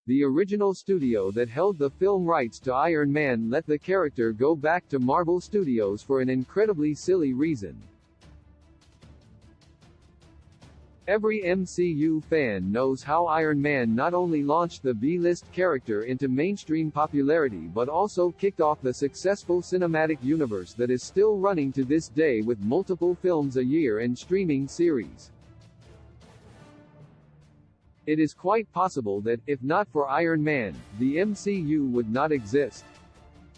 The original studio that held the film rights to Iron Man let the character go back to Marvel Studios for an incredibly silly reason. Every MCU fan knows how Iron Man not only launched the B-list character into mainstream popularity but also kicked off the successful cinematic universe that is still running to this day with multiple films a year and streaming series. It is quite possible that, if not for Iron Man, the MCU would not exist.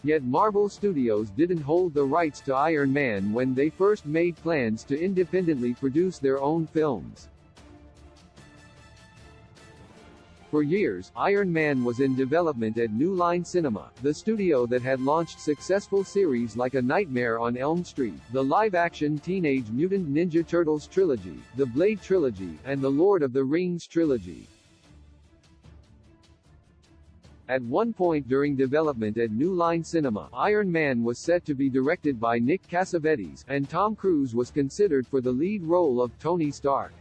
Yet Marvel Studios didn't hold the rights to Iron Man when they first made plans to independently produce their own films. For years, Iron Man was in development at New Line Cinema, the studio that had launched successful series like A Nightmare on Elm Street, the live-action Teenage Mutant Ninja Turtles trilogy, the Blade trilogy, and the Lord of the Rings trilogy. At one point during development at New Line Cinema, Iron Man was set to be directed by Nick Cassavetes, and Tom Cruise was considered for the lead role of Tony Stark.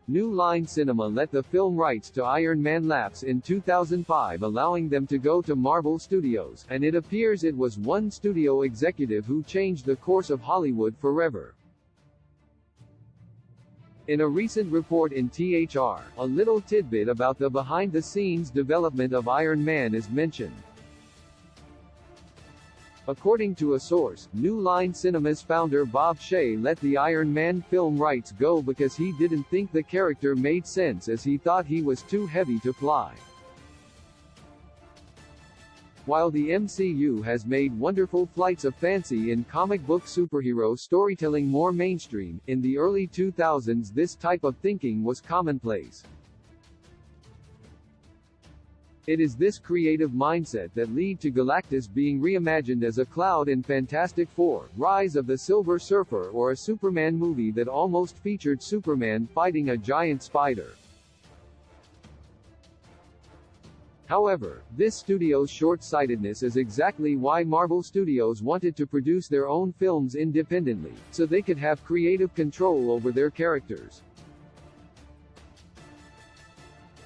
New Line Cinema let the film rights to Iron Man lapse in 2005, allowing them to go to Marvel Studios, and it appears it was one studio executive who changed the course of Hollywood forever. In a recent report in THR, a little tidbit about the behind-the-scenes development of Iron Man is mentioned. According to a source, New Line Cinema's founder Bob Shaye let the Iron Man film rights go because he didn't think the character made sense, as he thought he was too heavy to fly. While the MCU has made wonderful flights of fancy in comic book superhero storytelling more mainstream, in the early 2000s this type of thinking was commonplace. It is this creative mindset that led to Galactus being reimagined as a Cloud in Fantastic Four: Rise of the Silver Surfer, or a Superman movie that almost featured Superman fighting a giant spider. However, this studio's short-sightedness is exactly why Marvel Studios wanted to produce their own films independently, so they could have creative control over their characters.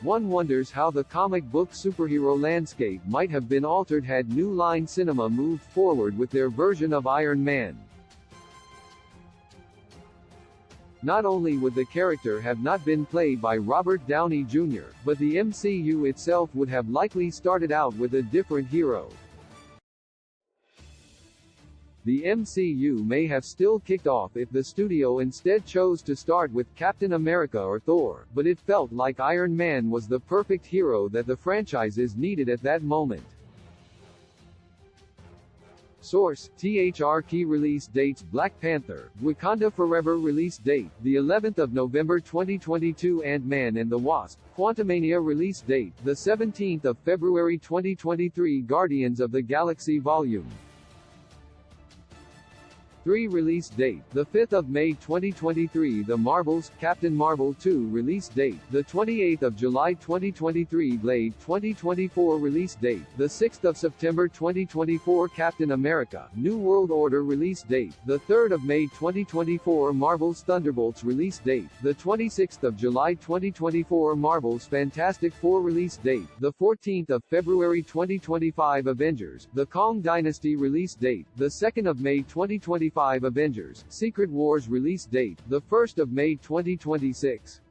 One wonders how the comic book superhero landscape might have been altered had New Line Cinema moved forward with their version of Iron Man. Not only would the character have not been played by Robert Downey Jr., but the MCU itself would have likely started out with a different hero. The MCU may have still kicked off if the studio instead chose to start with Captain America or Thor, but it felt like Iron Man was the perfect hero that the franchises needed at that moment. Source: THR. Key release dates: Black Panther, Wakanda Forever release date, the 11th of November 2022. Ant-Man and the Wasp, Quantumania release date, the 17th of February 2023. Guardians of the Galaxy Volume 3 release date, the 5th of May 2023. The Marvels, Captain Marvel 2 release date, the 28th of July 2023. Blade 2024 release date, the 6th of September 2024. Captain America, New World Order release date, the 3rd of May 2024. Marvel's Thunderbolts release date, the 26th of July 2024. Marvel's Fantastic Four release date, the 14th of February 2025. Avengers, The Kang Dynasty release date, the 2nd of May 2025. Avengers, Secret Wars release date, the 1st of May 2026.